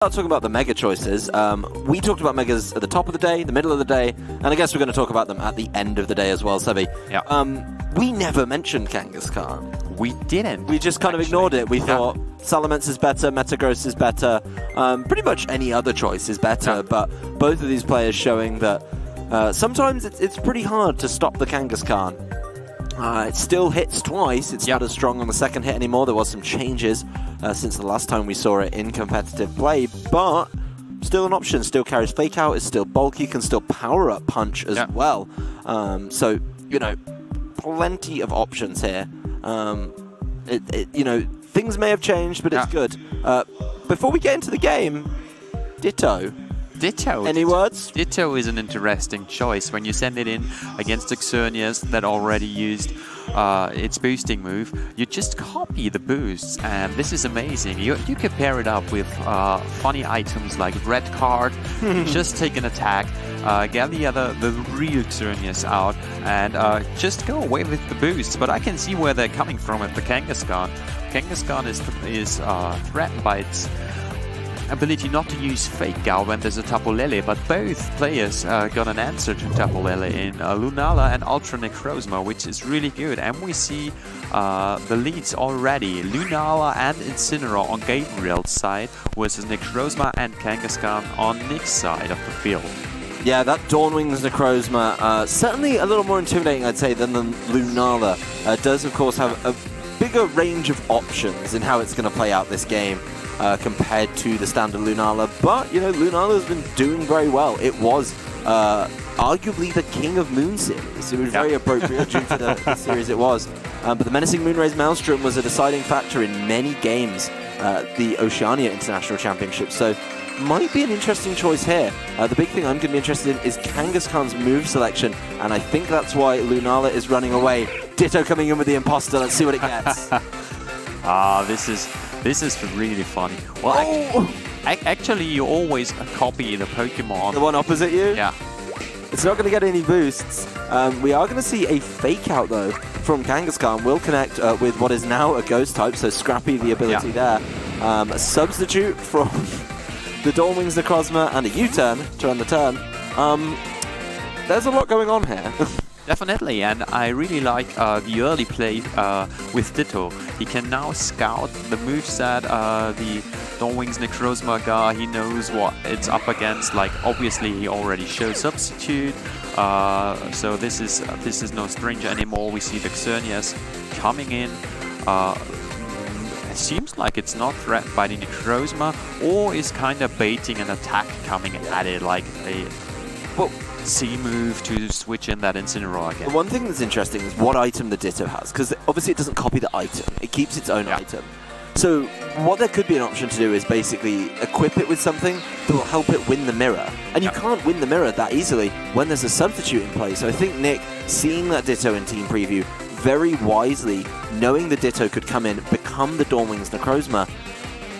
Start talking about the mega choices. We talked about megas at the top of the day, the middle of the day, and I guess we're going to talk about them at the end of the day as well, Sebi. Yeah. We never mentioned Kangaskhan. We didn't. We just kind of ignored it. We thought Salamence is better, Metagross is better, pretty much any other choice is better, but both of these players showing that sometimes it's pretty hard to stop the Kangaskhan. It still hits twice. It's not as strong on the second hit anymore. There was some changes since the last time we saw it in competitive play, but still an option. Still carries Fake Out, is still bulky, can still power up Punch as well. So, you know, plenty of options here. You know, things may have changed, but it's good. Before we get into the game, Ditto. Ditto. Any words? Ditto is an interesting choice. When you send it in against Xerneas that already used its boosting move, you just copy the boosts, and this is amazing. You can pair it up with funny items like Red Card, just take an attack, get the real Xerneas out, and just go away with the boosts. But I can see where they're coming from with the Kangaskhan. Kangaskhan is threatened by its ability not to use Fake Out when there's a Tapu Lele, but both players got an answer to Tapu Lele in Lunala and Ultra Necrozma, which is really good. And we see the leads already. Lunala and Incineroar on Gabriel's side versus Necrozma and Kangaskhan on Nick's side of the field. Yeah, that Dawnwings Necrozma, certainly a little more intimidating, I'd say, than the Lunala. Does, of course, have a bigger range of options in how it's going to play out this game. Compared to the standard Lunala, but you know, Lunala's been doing very well. It was arguably the King of Moon series. It was very appropriate due to the series it was. But the Menacing Moonrays Maelstrom was a deciding factor in many games, the Oceania International Championship. So might be an interesting choice here. The big thing I'm going to be interested in is Kangaskhan's move selection, and I think that's why Lunala is running away. Ditto coming in with the Imposter. Let's see what it gets. This is really funny. Well, actually, you always copy the Pokémon. The one opposite you? Yeah. It's not going to get any boosts. We are going to see a Fake Out, though, from Kangaskhan. Will connect with what is now a Ghost type, so Scrappy the ability there. A substitute from the Dawnwings Necrozma and a U-turn to run the turn. There's a lot going on here. Definitely, and I really like the early play with Ditto. He can now scout the moveset, the Dawnwings Necrozma guy. He knows what it's up against. Like, obviously, he already showed Substitute, so this is no stranger anymore. We see the Xerneas coming in. It seems like it's not threatened by the Necrozma, or is kind of baiting an attack coming at it, like a C move to switch in that Incineroar again. The one thing that's interesting is what item the Ditto has, because obviously it doesn't copy the item, it keeps its own item. So what there could be an option to do is basically equip it with something that will help it win the mirror. And you can't win the mirror that easily when there's a substitute in play. So I think Nick, seeing that Ditto in Team Preview, very wisely, knowing the Ditto could come in, become the Dawnwings Necrozma,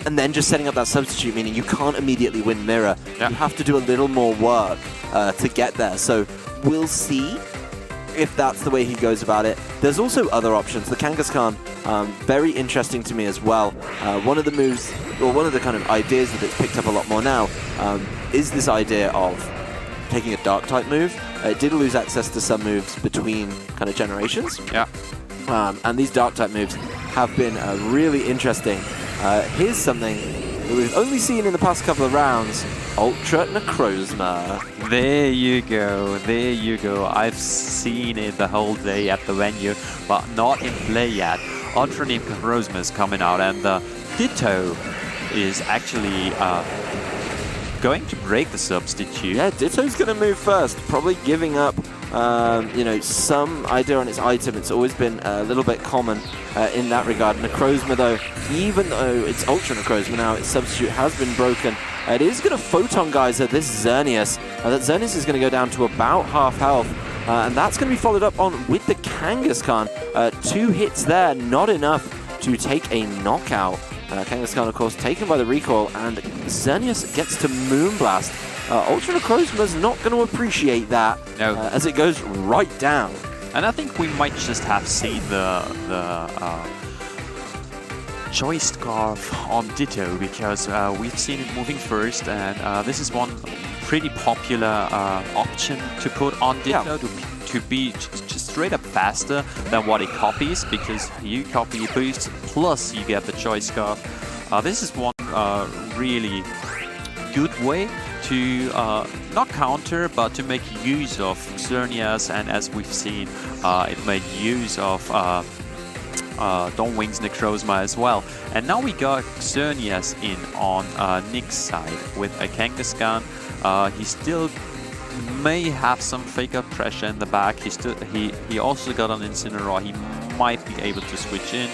and then just setting up that substitute, meaning you can't immediately win mirror. You have to do a little more work to get there. So we'll see if that's the way he goes about it. There's also other options. The Kangaskhan, very interesting to me as well. One of the moves, or one of the kind of ideas that it's picked up a lot more now, is this idea of taking a Dark type move. It did lose access to some moves between kind of generations. And these Dark type moves have been really interesting. Here's something that we've only seen in the past couple of rounds. Ultra Necrozma. There you go, there you go. I've seen it the whole day at the venue, but not in play yet. Ultra Necrozma is coming out, and the Ditto is actually going to break the substitute. Yeah, Ditto's going to move first, probably giving up you know, some idea on its item. It's always been a little bit common in that regard. Necrozma, though, even though it's Ultra Necrozma now, its substitute has been broken. It is going to Photon Geyser this Xerneas. That Xerneas is going to go down to about half health. And that's going to be followed up on with the Kangaskhan. 2 hits there, not enough to take a knockout. Kangaskhan, of course, taken by the recoil, and Xerneas gets to Moonblast. Ultra Necrozma's not going to appreciate that as it goes right down. And I think we might just have seen the Choice Scarf on Ditto, because we've seen it moving first, and this is one pretty popular option to put on Ditto to be just straight up faster than what it copies, because you copy boost plus you get the Choice Scarf. This is one really good way to not counter, but to make use of Xerneas, and as we've seen, it made use of Dawnwing's Necrozma as well. And now we got Xerneas in on Nick's side with a Kangaskhan. He still may have some fake out pressure in the back. He also got an Incineroar. He might be able to switch in,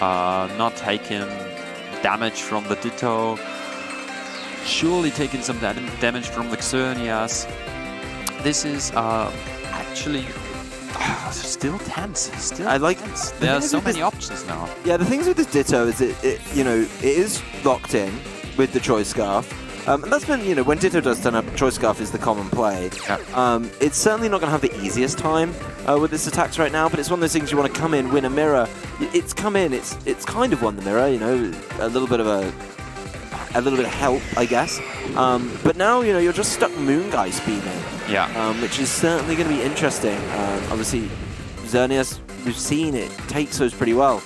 not taking damage from the Ditto. Surely taking some damage from the Xerneas. This is actually still tense. Still, I like. tense. There are so many options now. Yeah, the things with this Ditto is it is locked in with the Choice Scarf. And that's been, when Ditto does turn up, Choice Scarf is the common play. Yeah. It's certainly not going to have the easiest time with its attacks right now, but it's one of those things you want to come in, win a mirror. It's come in, it's kind of won the mirror, a little bit of help, I guess. But now, you're just stuck Moon Guy speeding. Yeah. Which is certainly going to be interesting. Obviously, Xerneas, we've seen it takes those pretty well.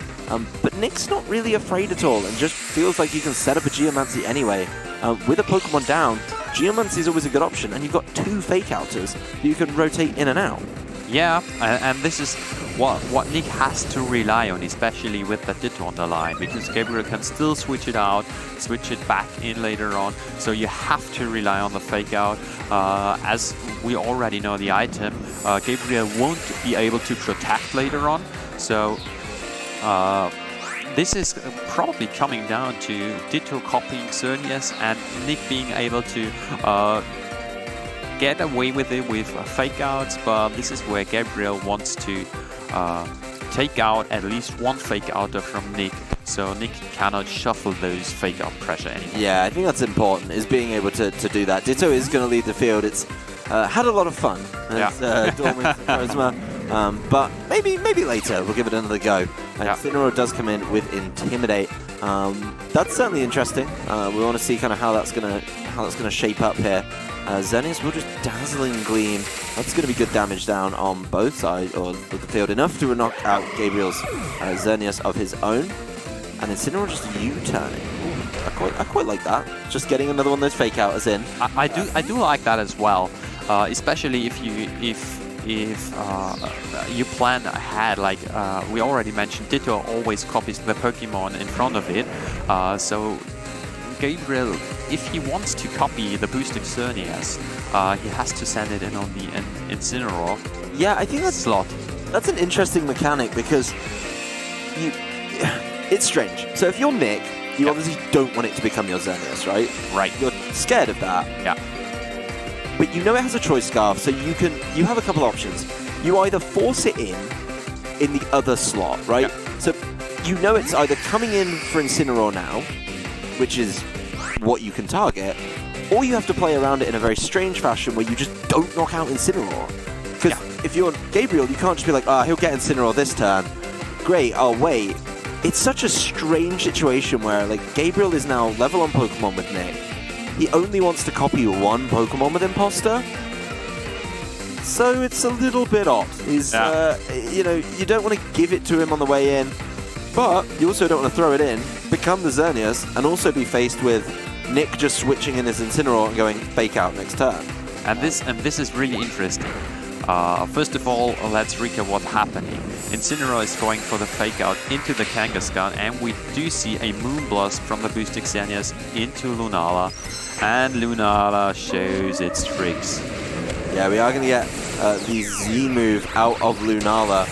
But Nick's not really afraid at all and just feels like he can set up a Geomancy anyway. With a Pokemon down, Geomancy is always a good option, and you've got 2 Fake Outers that you can rotate in and out. Yeah, and this is what Nick has to rely on, especially with the Ditto on the line, because Gabriel can still switch it out, switch it back in later on, so you have to rely on the Fake Out. As we already know the item, Gabriel won't be able to protect later on, so this is probably coming down to Ditto copying Xerneas and Nick being able to get away with it with Fake Outs, but this is where Gabriel wants to take out at least one Fake Outer from Nick, so Nick cannot shuffle those Fake Out pressure anymore. Yeah, I think that's important, is being able to do that. Ditto is going to lead the field. It's had a lot of fun. Dawnwing's Necrozma. But maybe later we'll give it another go. Incineroar does come in with Intimidate. That's certainly interesting. We want to see kind of how that's gonna shape up here. Xerneas will just Dazzling Gleam. That's going to be good damage down on both sides of the field, enough to knock out Gabriel's Xerneas of his own. And Incineroar just U-turning. I quite like that. Just getting another one of those Fake Outers in. I do like that as well, especially if you plan ahead, like we already mentioned, Ditto always copies the Pokemon in front of it, so Gabriel, if he wants to copy the boosted Xerneas, he has to send it in on the Incineroar. Yeah, I think that's an interesting mechanic, because it's strange. So if you're Nick, you obviously don't want it to become your Xerneas, right? Right. You're scared of that. Yeah. But it has a Choice Scarf, so you have a couple options. You either force it in the other slot, right? Yeah. So it's either coming in for Incineroar now, which is what you can target, or you have to play around it in a very strange fashion where you just don't knock out Incineroar. Because if you're Gabriel, you can't just be like, he'll get Incineroar this turn. Great, I'll wait. It's such a strange situation where, like, Gabriel is now level on Pokemon with Nick. He only wants to copy one Pokemon with Imposter. So it's a little bit odd. You don't want to give it to him on the way in, but you also don't want to throw it in, become the Xerneas, and also be faced with Nick just switching in his Incineroar and going Fake Out next turn. And this is really interesting. First of all, let's recap what's happening. Incineroar is going for the Fake Out into the Kangaskhan, and we do see a Moonblast from the boosted Xerneas into Lunala, and Lunala shows its tricks. Yeah, we are going to get the Z-move out of Lunala.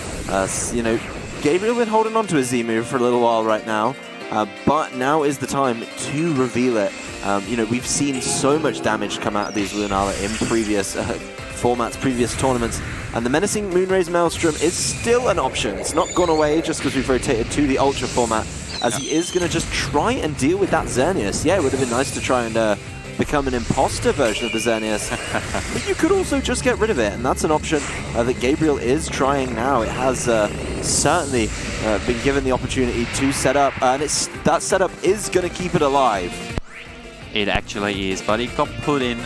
Gabriel been holding on to his Z-move for a little while right now, but now is the time to reveal it. We've seen so much damage come out of these Lunala in previous formats, previous tournaments, and the Menacing Moonraze Maelstrom is still an option. It's not gone away just because we've rotated to the Ultra format, as he is going to just try and deal with that Xerneas. Yeah, it would have been nice to try and become an imposter version of the Xerneas. But you could also just get rid of it, and that's an option that Gabriel is trying now. It has certainly been given the opportunity to set up, and that setup is going to keep it alive. It actually is, but it got put in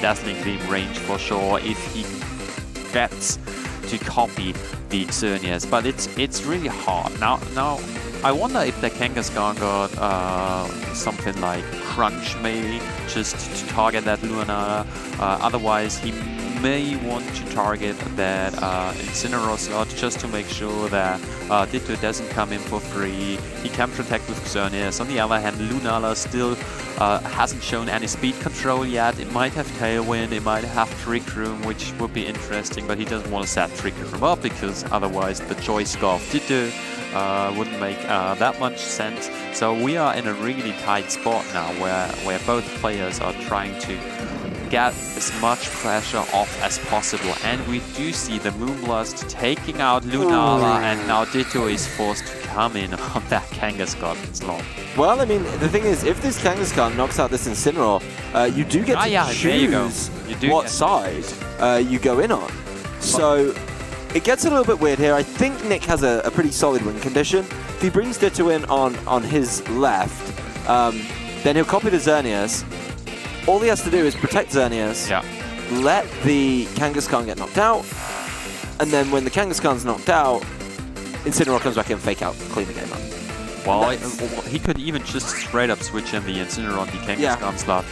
Dazzling Gleam range for sure if he gets to copy the Xerneas, but it's really hard. Now I wonder if the Kangaskhan got something like Crunch maybe, just to target that Lunala. Otherwise he may want to target that Incineroar slot just to make sure that Ditto doesn't come in for free. He can protect with Xerneas. On the other hand, Lunala still hasn't shown any speed control yet. It might have Tailwind, it might have Trick Room, which would be interesting, but he doesn't want to set Trick Room up because otherwise the choice of Ditto wouldn't make that much sense. So we are in a really tight spot now where both players are trying to get as much pressure off as possible, and we do see the Moonblast taking out Lunala, and now Ditto is forced to come in on that Kangaskhan slot. Well, I mean, the thing is, if this Kangaskhan knocks out this Incineroar, you do get to choose what side you go in on. So it gets a little bit weird here. I think Nick has a pretty solid win condition. If he brings Ditto in on his left, then he'll copy the Xerneas. All he has to do is protect Xerneas, let the Kangaskhan get knocked out, and then when the Kangaskhan's knocked out, Incineroar comes back in, fake out, clean the game up. Well, he could even just straight up switch in the Incineroar on the Kangaskhan slot,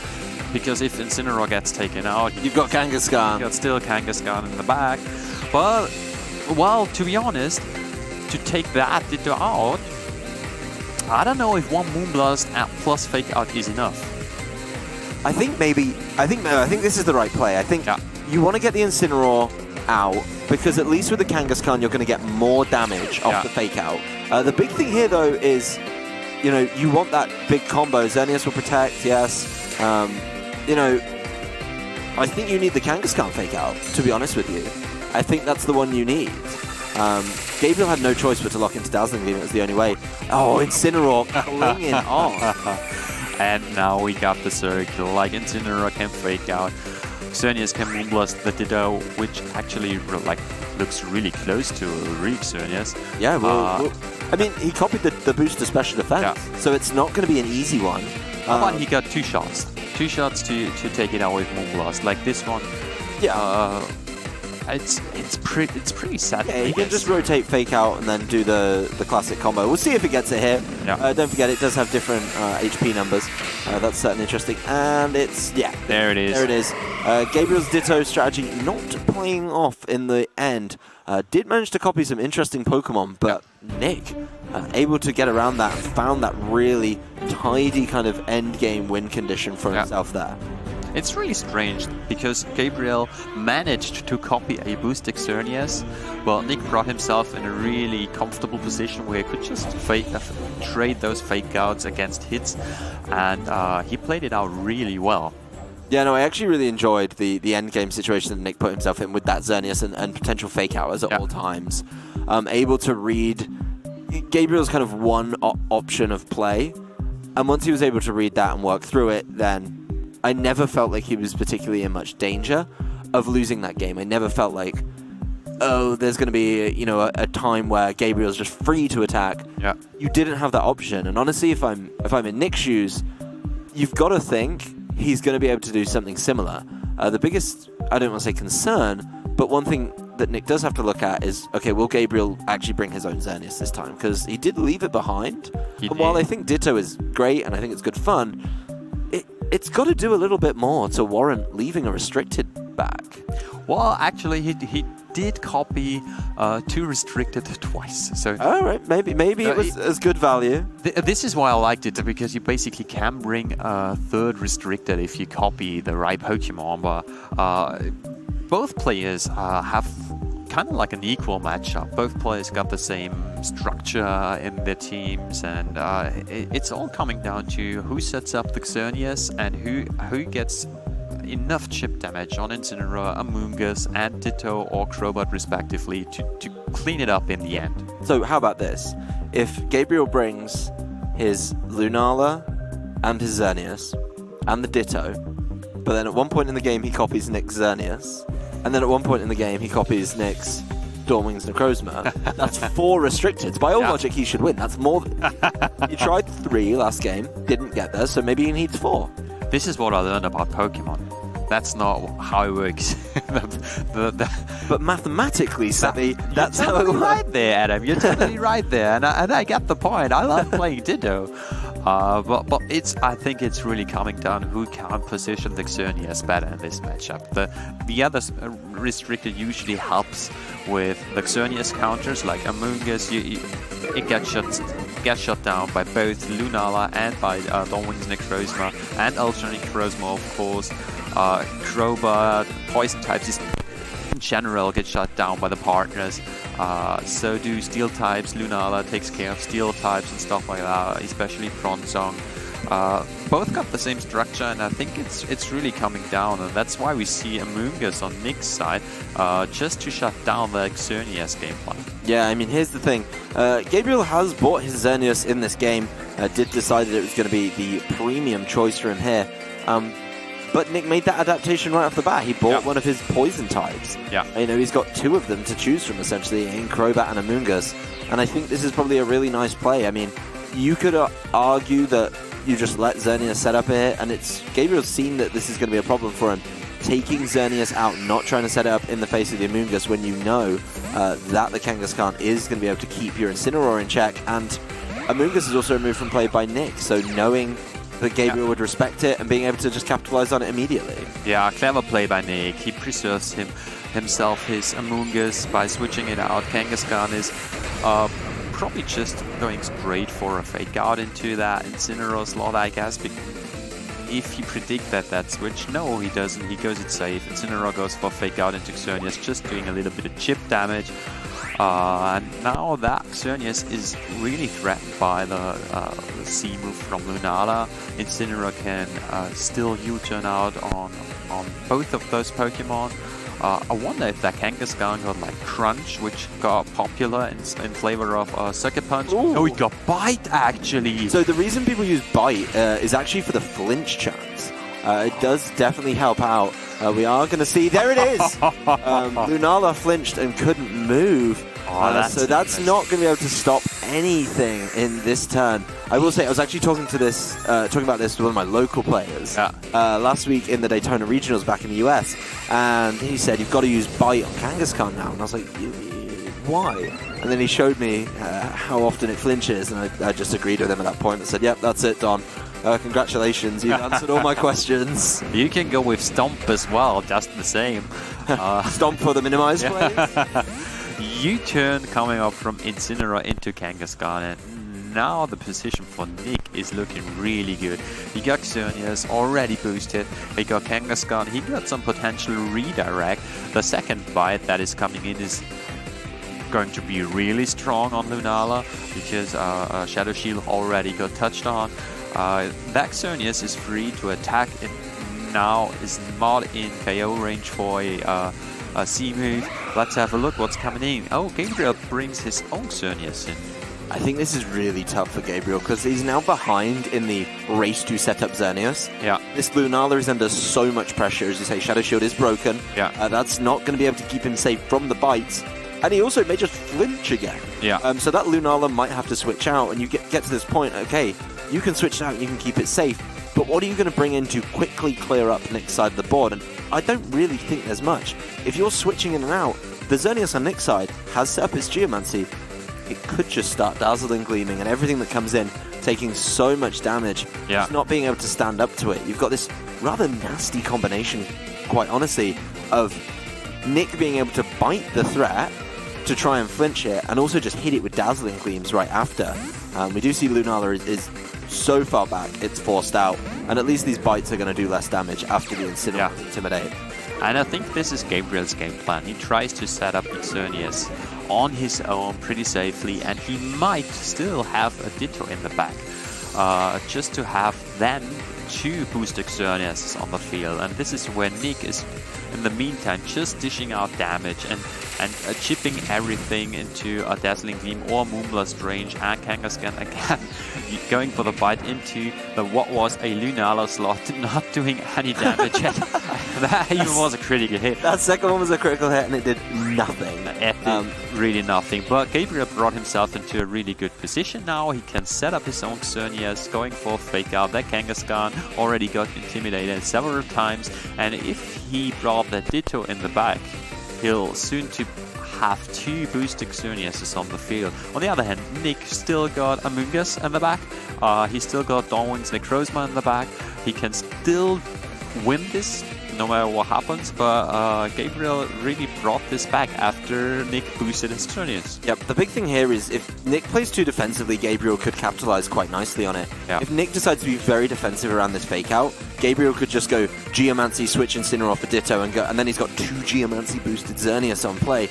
because if Incineroar gets taken out, you've got Kangaskhan. You've got still Kangaskhan in the back. But, well, to be honest, to take that Ditto out, I don't know if one Moonblast plus fake out is enough. I think this is the right play. I think you want to get the Incineroar out, because at least with the Kangaskhan you're going to get more damage off the fake out. The big thing here though is, you want that big combo. Xerneas will protect, yes. I think you need the Kangaskhan fake out, to be honest with you. I think that's the one you need. Gabriel had no choice but to lock into Dazzling Gleam. It was the only way. Oh, Incineroar clinging on. And now we got the circle, like Incineroar can fake out, Xerneas can Moonblast the Ditto, which actually looks really close to a Reek Xerneas. Yeah, well, I mean, he copied the booster special defense, so it's not going to be an easy one. But he got two shots to take it out with Moonblast, like this one. Yeah. It's pretty sad. Yeah, you can just rotate fake out and then do the classic combo. We'll see if it gets it here. Yeah. Don't forget, it does have different HP numbers. That's certainly interesting. And there it is. There it is. Gabriel's Ditto strategy not playing off in the end. Did manage to copy some interesting Pokemon, but Nick able to get around that and found that really tidy kind of end game win condition for himself there. It's really strange, because Gabriel managed to copy a boosted Xerneas, but Nick brought himself in a really comfortable position where he could just trade those fake outs against hits, and he played it out really well. Yeah, no, I actually really enjoyed the end game situation that Nick put himself in with that Xerneas and potential fake outs at all times. Able to read Gabriel's kind of one option of play, and once he was able to read that and work through it, then I never felt like he was particularly in much danger of losing that game. I never felt like, oh, there's going to be a time where Gabriel's just free to attack. Yeah. You didn't have that option, and honestly, if I'm in Nick's shoes, you've got to think he's going to be able to do something similar. The biggest, I don't want to say concern, but one thing that Nick does have to look at is, okay, will Gabriel actually bring his own Xerneas this time? Because he did leave it behind. And while I think Ditto is great and I think it's good fun, it's got to do a little bit more to warrant leaving a restricted back. Well, actually, he did copy two restricted twice. So all right, maybe it was as good value. This is why I liked it, because you basically can bring a third restricted if you copy the right Pokemon. But both players have kind of like an equal matchup. Both players got the same structure in their teams, and it's all coming down to who sets up the Xerneas and who gets enough chip damage on Incineroar, Amoonguss, and Ditto or Crowbot respectively to clean it up in the end. So how about this? If Gabriel brings his Lunala and his Xerneas and the Ditto, but then at one point in the game he copies Nick's Xerneas, and then at one point in the game he copies Nick's Dawnwing's Necrozma. That's 4 restricted. By all logic, he should win. That's more. He tried 3 last game, didn't get there, so maybe he needs 4. This is what I learned about Pokemon. That's not how it works. But mathematically, Sebby, that's how it You're works. right there, Adam. You're totally right there, and I get the point. I love playing Ditto, but I think it's really coming down who can position the Xerneas better in this matchup. The other restricted usually helps with the Xerneas counters, like Amoonguss. It gets shut down by both Lunala and by Dawnwing's Necrozma and Ultra Necrozma, of course. Crobat, poison types just in general get shut down by the partners. So do steel types. Lunala takes care of steel types and stuff like that, especially Bronzong. Both got the same structure, and I think it's really coming down, and that's why we see Amoonguss on Nick's side, just to shut down the Xerneas game plan. Yeah, I mean, here's the thing. Gabriel has bought his Xerneas in this game, did decide that it was going to be the premium choice for him here. But Nick made that adaptation right off the bat. He bought one of his poison types. Yeah. You know, he's got 2 of them to choose from, essentially, in Crobat and Amoonguss. And I think this is probably a really nice play. I mean, you could argue that you just let Xerneas set up here, and Gabriel's seen that this is going to be a problem for him. Taking Xerneas out, not trying to set it up in the face of the Amoonguss when you know that the Kangaskhan is going to be able to keep your Incineroar in check. And Amoonguss is also removed from play by Nick, so knowing that Gabriel would respect it and being able to just capitalize on it immediately. Yeah, clever play by Nick. He preserves himself his Amoonguss by switching it out. Kangaskhan is probably just going straight for a Fake Out into that Incineroar slot, I guess. If he predicted that switch, no, he doesn't. He goes it safe. Incineroar goes for Fake Out into Xerneas, just doing a little bit of chip damage. And now that Xerneas is really threatened by the C move from Lunala. Incineroar can still U-turn out on both of those Pokemon. I wonder if that Kangaskhan got like Crunch, which got popular in flavor of Sucker Punch. Ooh. No, he got Bite actually. So the reason people use Bite is actually for the flinch chance. It does definitely help out. We are going to see, there it is! Lunala flinched and couldn't move. So that's not going to be able to stop anything in this turn. I will say, I was actually talking about this with one of my local players last week in the Daytona Regionals back in the US, and he said, you've got to use Bite on Kangaskhan now. And I was like, why? And then he showed me how often it flinches, and I just agreed with him at that point and said, yep, that's it, Don. Congratulations, you've answered all my questions. You can go with Stomp as well, just the same. Stomp for the minimize plays. U-turn coming up from Incineroar into Kangaskhan, and now the position for Nick is looking really good. He got Xerneas already boosted, he got Kangaskhan, he got some potential redirect. The second Bite that is coming in is going to be really strong on Lunala, because Shadow Shield already got touched on. That Xerneas is free to attack, and now is not in KO range for a C move. Let's have a look what's coming in. Oh, Gabriel brings his own Xerneas in. I think this is really tough for Gabriel, because he's now behind in the race to set up Xerneas. Yeah. This Lunala is under so much pressure. As you say, Shadow Shield is broken. Yeah. That's not going to be able to keep him safe from the bites. And he also may just flinch again. Yeah. So that Lunala might have to switch out, and you get to this point, okay, you can switch out, you can keep it safe, but what are you going to bring in to quickly clear up Nick's side of the board? And I don't really think there's much. If you're switching in and out, the Xerneas on Nick's side has set up its Geomancy. It could just start Dazzling Gleaming, and everything that comes in taking so much damage, just not being able to stand up to it. You've got this rather nasty combination, quite honestly, of Nick being able to bite the threat to try and flinch it, and also just hit it with Dazzling Gleams right after. We do see Lunala is so far back, it's forced out, and at least these bites are going to do less damage after the Incineroar Intimidate. And I think this is Gabriel's game plan. He tries to set up Xerneas on his own pretty safely, and he might still have a Ditto in the back, just to have then 2 boosted Xerneas on the field, and this is where Nick is in the meantime just dishing out damage and chipping everything into a Dazzling Gleam or Moonblast range, and Kangaskhan again going for the bite into the what was a Lunala slot, not doing any damage yet. That even was a critical hit. That second one was a critical hit and it did nothing. It did really nothing, but Gabriel brought himself into a really good position now. He can set up his own Xerneas, going for fake out. That Kangaskhan already got intimidated several times, and if he brought that Ditto in the back, he'll soon to have 2 boosted Xerneas on the field. On the other hand, Nick still got Amoonguss in the back. He still got Dawnwing's Necrozma in the back. He can still win this no matter what happens, but Gabriel really brought this back after Nick boosted his Xerneas. Yep, the big thing here is if Nick plays too defensively, Gabriel could capitalize quite nicely on it. Yeah. If Nick decides to be very defensive around this fake out, Gabriel could just go Geomancy, switch Incineroar for Ditto, and then he's got 2 Geomancy boosted Xerneas on play.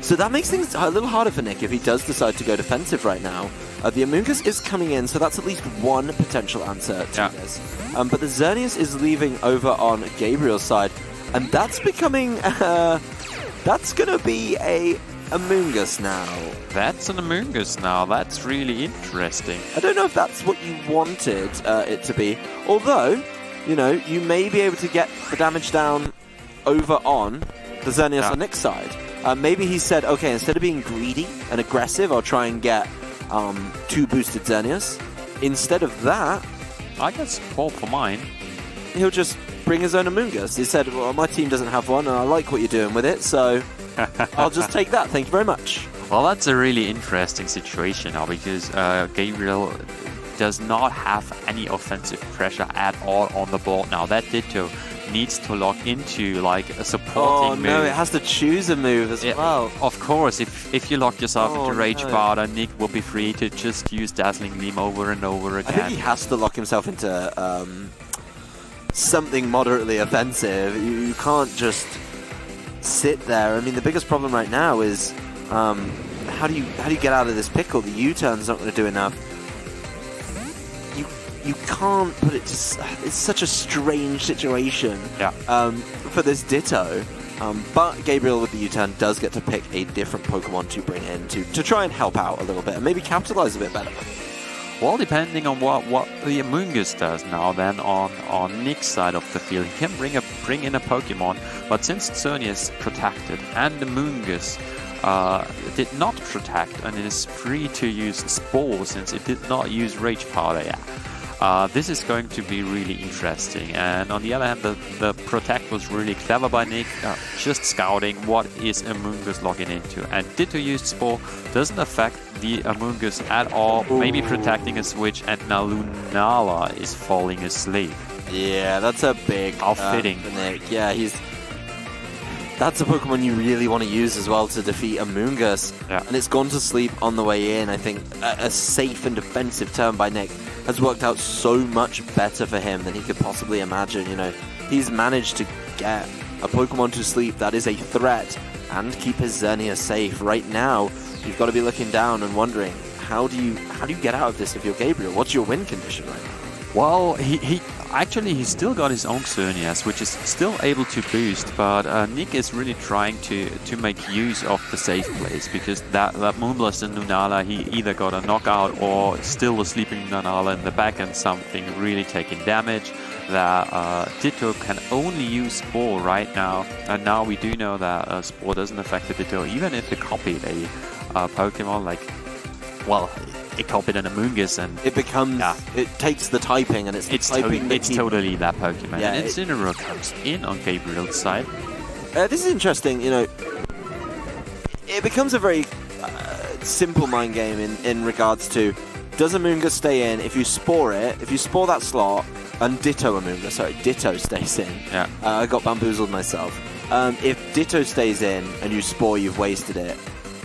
So that makes things a little harder for Nick if he does decide to go defensive right now. The Amoonguss is coming in, so that's at least one potential answer to this. But the Xerneas is leaving over on Gabriel's side, and that's becoming... that's going to be a Amoonguss now. That's an Amoonguss now. That's really interesting. I don't know if that's what you wanted it to be, although, you know, you may be able to get the damage down over on the Xerneas on Nick's side. Maybe he said, okay, instead of being greedy and aggressive, I'll try and get 2 boosted Xerneas. Instead of that, I guess for mine, he'll just bring his own Amoonguss. He said, well, my team doesn't have one, and I like what you're doing with it, so I'll just take that. Thank you very much. Well, that's a really interesting situation now, because Gabriel does not have any offensive pressure at all on the board now. That Ditto needs to lock into like a supporting move. Oh no, it has to choose a move as well. Of course, if you lock yourself into Rage Barter, Nick will be free to just use Dazzling Gleam over and over again. I think he has to lock himself into something moderately offensive. You can't just sit there. I mean, the biggest problem right now is how do you get out of this pickle? The U-turn's not going to do enough. You can't put it to... It's such a strange situation for this Ditto. But Gabriel with the U-turn does get to pick a different Pokemon to bring in to try and help out a little bit and maybe capitalize a bit better. Well, depending on what the Amoonguss does now, then on Nick's side of the field, he can bring in a Pokemon. But since Xerneas is protected and the Amoonguss did not protect and it is free to use Spore since it did not use Rage Powder yet. This is going to be really interesting, and on the other hand, the Protect was really clever by Nick, just scouting what is Amoonguss logging into, and Ditto used Spore doesn't affect the Amoonguss at all, maybe protecting a switch, and now Lunala is falling asleep. Yeah, that's a big outfitting for Nick. Yeah, that's a Pokemon you really want to use as well to defeat Amoonguss, and it's gone to sleep on the way in. I think a safe and defensive turn by Nick has worked out so much better for him than he could possibly imagine. You know, he's managed to get a Pokemon to sleep that is a threat and keep his Xerneas safe. Right now, you've got to be looking down and wondering, how do you get out of this if you're Gabriel? What's your win condition right now? Well, he still got his own Xerneas, which is still able to boost, but Nick is really trying to make use of the safe place, because that Moonblast and Lunala, he either got a knockout or still a sleeping Lunala in the back and something really taking damage. That Ditto can only use Spore right now, and now we do know that Spore doesn't affect the Ditto, even if it copied a Pokemon like, well, it copied an Amoonguss, and it becomes it takes the typing, and it's typing. It's totally that Pokemon. Yeah, and Incineroar comes in on Gabriel's side. This is interesting. You know, it becomes a very simple mind game in regards to, does Amoonguss stay in? If you spore it, if you spore that slot, and Ditto stays in. Yeah. I got bamboozled myself. If Ditto stays in and you spore, you've wasted it.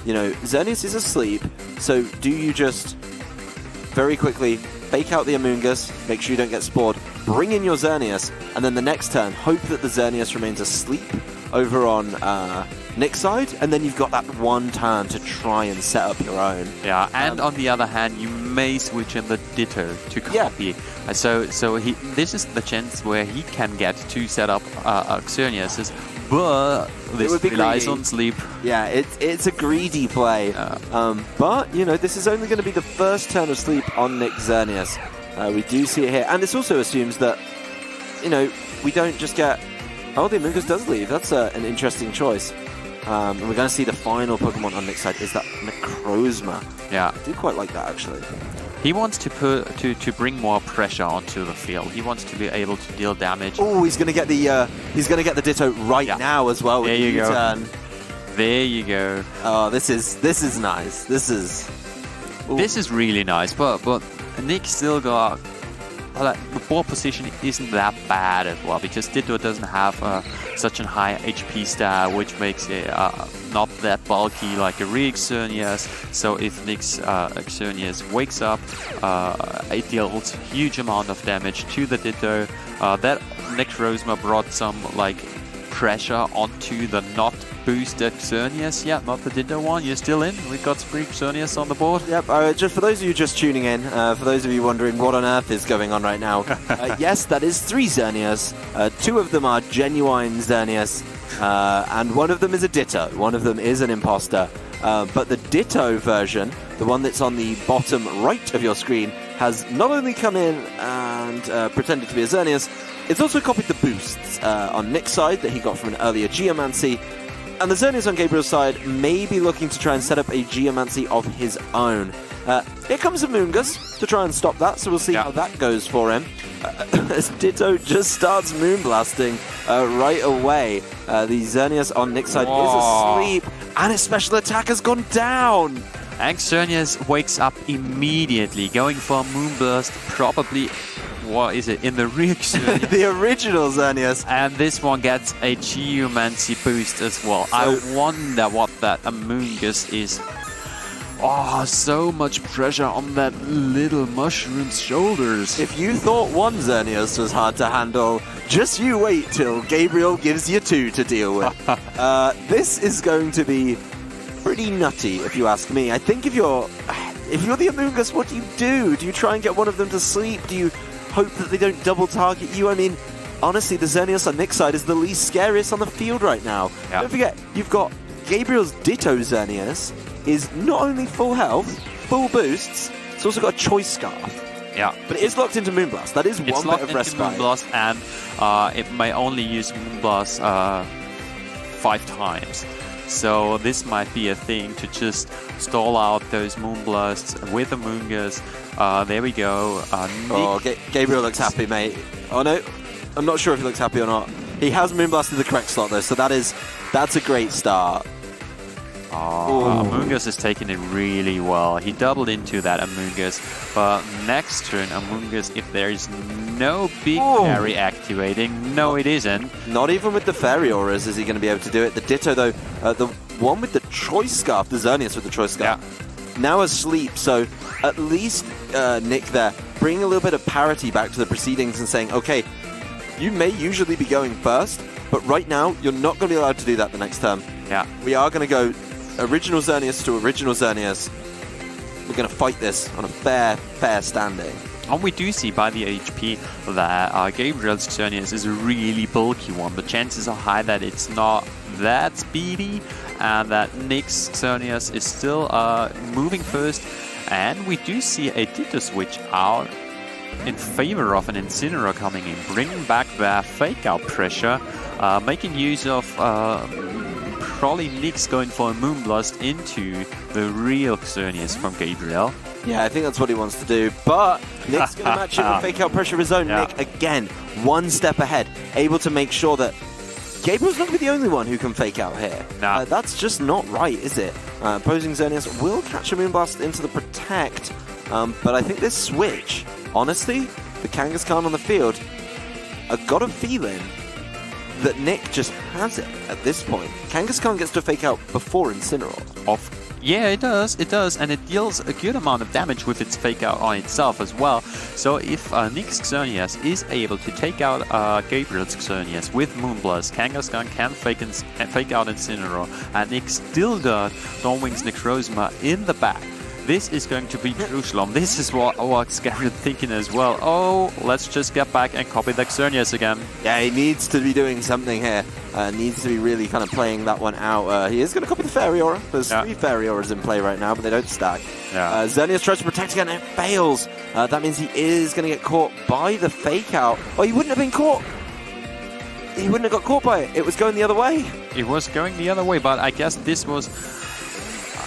You know, Xerneas is asleep, so do you just very quickly fake out the Amoonguss, make sure you don't get spored, bring in your Xerneas, and then the next turn, hope that the Xerneas remains asleep over on Nick's side, and then you've got that one turn to try and set up your own. Yeah, and on the other hand, you may switch in the Ditto to copy. This is the chance where he can get to set up Xerneas, but this relies on sleep. Yeah, it's a greedy play. But, you know, this is only going to be the first turn of sleep on Nick Xerneas. We do see it here. And this also assumes that, you know, we don't just get... Oh, the Amoonguss does leave. That's an interesting choice. And we're going to see the final Pokemon on Nick's side is that Necrozma. Yeah. I do quite like that, actually. He wants to bring more pressure onto the field. He wants to be able to deal damage. Oh, he's going to get the Ditto right now as well. There you go. U-turn. There you go. Oh, this is nice. This is really nice. But Nick still got the ball position isn't that bad as well, because Ditto doesn't have such a high HP stat, which makes it not that bulky like a Xerneas. So if Nick's Xerneas wakes up, it deals huge amount of damage to the Ditto. That Necrozma brought some like pressure onto the not boosted Xerneas. Yeah, not the Ditto one. You're still in. We've got 3 Xerneas on the board. Yep. Just for those of you just tuning in, for those of you wondering what on earth is going on right now, yes, that is 3 Xerneas. 2 of them are genuine Xerneas, and one of them is a Ditto. One of them is an imposter. But the Ditto version, the one that's on the bottom right of your screen, has not only come in and pretended to be a Xerneas, it's also copied the boosts on Nick's side that he got from an earlier Geomancy. And the Xerneas on Gabriel's side may be looking to try and set up a Geomancy of his own. Here comes Amoonguss to try and stop that, so we'll see how that goes for him. As Ditto just starts Moonblasting right away. The Xerneas on Nick's side is asleep, and his special attack has gone down. And Xerneas wakes up immediately, going for a Moonblast, probably... What is it? In the real Xerneas. The original Xerneas. And this one gets a Geomancy boost as well. I wonder what that Amoonguss is. Oh, so much pressure on that little mushroom's shoulders. If you thought one Xerneas was hard to handle, just you wait till Gabriel gives you 2 to deal with. This is going to be pretty nutty, if you ask me. I think if you're the Amoonguss, what do? Do you try and get one of them to sleep? Do you hope that they don't double target you? I mean, honestly, the Xerneas on Nick's side is the least scariest on the field right now. Yeah. Don't forget, you've got Gabriel's Ditto Xerneas is not only full health, full boosts, it's also got a Choice Scarf. Yeah. But it is locked into Moonblast. That is one bit of respite. Moonblast, and it may only use Moonblast 5 times. So this might be a thing to just stall out those Moonblasts with Amoonguss. There we go. Gabriel looks happy, mate. Oh no, I'm not sure if he looks happy or not. He has Moonblasted the correct slot though, so that's a great start. Amoonguss has taken it really well. He doubled into that Amoonguss, but next turn Amoonguss, if there is no big fairy activating, no it isn't. Not even with the fairy auras is he going to be able to do it. The Ditto though, the one with the Choice Scarf, the Xerneas with the Choice Scarf, now asleep, so at least Nick there, bringing a little bit of parity back to the proceedings and saying, okay, you may usually be going first, but right now you're not going to be allowed to do that the next turn. Yeah. We are going to go original Xerneas to original Xerneas. We're going to fight this on a fair standing. And we do see by the HP that Gabriel's Xerneas is a really bulky one. The chances are high that it's not that speedy, and that Nick's Xerneas is still moving first. And we do see a Ditto switch out in favor of an Incineroar coming in, bringing back their fake-out pressure, making use of probably Nick's going for a Moonblast into the real Xerneas from Gabriel. Yeah, I think that's what he wants to do, but Nick's going to match it with fake-out pressure of his own. Yeah. Nick, again, one step ahead, able to make sure that Gabriel's not going to be the only one who can fake out here. Nah. That's just not right, is it? Opposing Xerneas will catch a Moonblast into the Protect, but I think this switch, honestly, the Kangaskhan on the field, I've got a feeling that Nick just has it at this point. Kangaskhan gets to fake out before Incineroar. Yeah, it does, and it deals a good amount of damage with its fake out on itself as well. So if Nick's Xerneas is able to take out Gabriel's Xerneas with Moonblast, Kangaskhan can fake out Incineroar, and Nick still got Dawnwing's Necrozma in the back. this is going to be crucial. And this is what Gabriel thinking as well. Oh, let's just get back and copy the Xerneas again. Yeah, he needs to be doing something here. Needs to be really kind of playing that one out. He is going to copy the Fairy Aura. There's 3 Fairy Auras in play right now, but they don't stack. Yeah. Xerneas tries to protect again and it fails. That means he is going to get caught by the Fake Out. Oh, he wouldn't have been caught. He wouldn't have got caught by it. It was going the other way. It was going the other way, but I guess this was...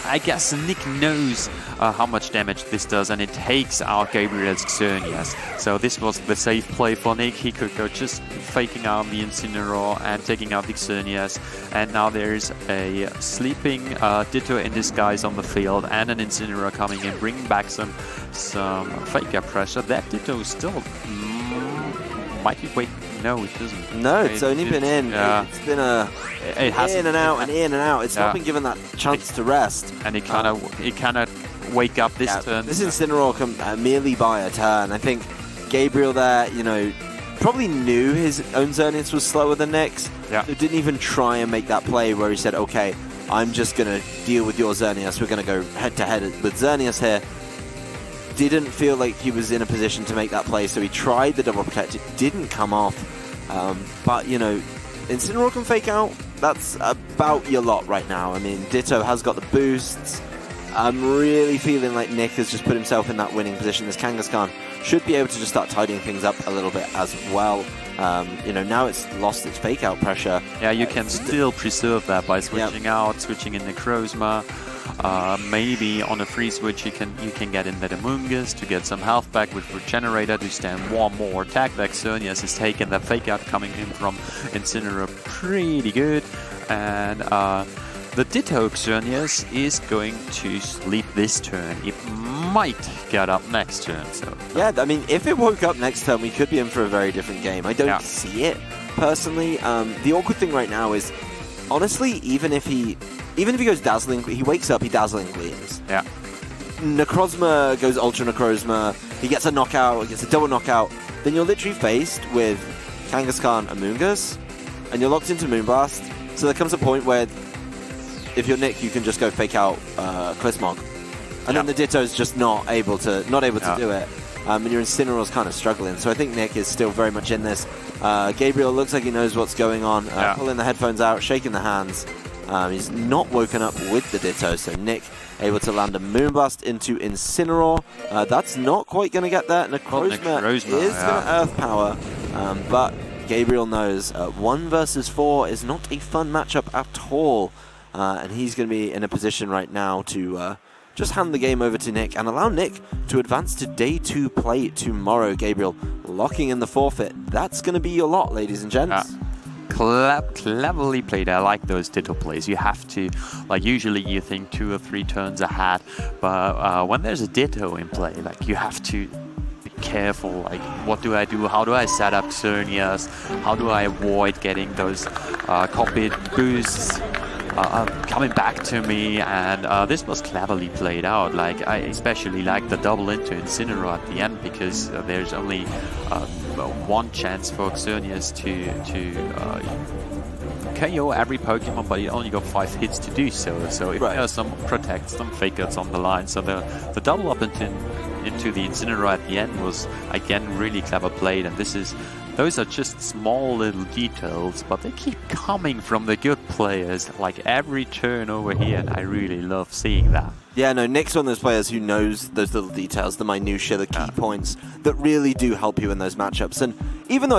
I guess Nick knows how much damage this does, and it takes out Gabriel's Xerneas. So this was the safe play for Nick. He could go just faking out the Incineroar and taking out the Xerneas. And now there's a sleeping Ditto in disguise on the field and an Incineroar coming in, bringing back some fake out pressure. That Ditto still might be waiting. No, it doesn't. No, it's only been in. Yeah. It's been in and out and in and out. It's not been given that chance to rest. And it kind of wake up this turn. This Incineroar can merely buy a turn. I think Gabriel there, probably knew his own Xerneas was slower than Nick's. Yeah. So didn't even try and make that play where he said, okay, I'm just going to deal with your Xerneas. We're going to go head-to-head with Xerneas here. Didn't feel like he was in a position to make that play, so he tried the double protect. It didn't come off. But, Incineroar can fake out. That's about your lot right now. I mean, Ditto has got the boosts. I'm really feeling like Nick has just put himself in that winning position. This Kangaskhan should be able to just start tidying things up a little bit as well. Now it's lost its fake out pressure. Yeah, you can still preserve that by switching out, switching in Necrozma. Maybe on a free switch you can get in the Amoonguss to get some health back with Regenerator to stand one more attack. That Xerneas is taking that fake out coming in from Incineroar pretty good. And the Ditto Xerneas is going to sleep this turn. It might get up next turn. So yeah, I mean, if it woke up next turn, we could be in for a very different game. I don't see it personally. The awkward thing right now is, honestly, even if he goes Dazzling, he wakes up, he Dazzling Gleams. Yeah. Necrozma goes Ultra Necrozma, he gets a knockout, he gets a double knockout, then you're literally faced with Kangaskhan Amoonguss, and you're locked into Moonblast. So there comes a point where, if you're Nick, you can just go fake out Clismog. And then the Ditto's just not able to do it. And your Incineroar's kind of struggling. So I think Nick is still very much in this. Gabriel looks like he knows what's going on. Pulling the headphones out, shaking the hands. He's not woken up with the Ditto, so Nick able to land a Moonblast into Incineroar. That's not quite going to get there. Necrozma is going to Earth Power, but Gabriel knows 1 versus 4 is not a fun matchup at all, and he's going to be in a position right now to just hand the game over to Nick and allow Nick to advance to day 2 play tomorrow. Gabriel locking in the forfeit. That's going to be your lot, ladies and gents. Cleverly played. I like those Ditto plays. You have to, usually you think 2 or 3 turns ahead, but when there's a Ditto in play, you have to be careful. What do I do? How do I set up Xerneas? How do I avoid getting those copied boosts coming back to me? And this was cleverly played out. I especially like the double into Incineroar at the end, because there's only one chance for Xerneas to KO every Pokemon, but it only got 5 hits to do so. So if there's some protects, some fake outs on the line, so the double up into the Incineroar at the end was again really clever played. And those are just small little details, but they keep coming from the good players every turn over here, and I really love seeing that. Yeah, no, Nick's one of those players who knows those little details, the minutiae, the key points that really do help you in those matchups. And even though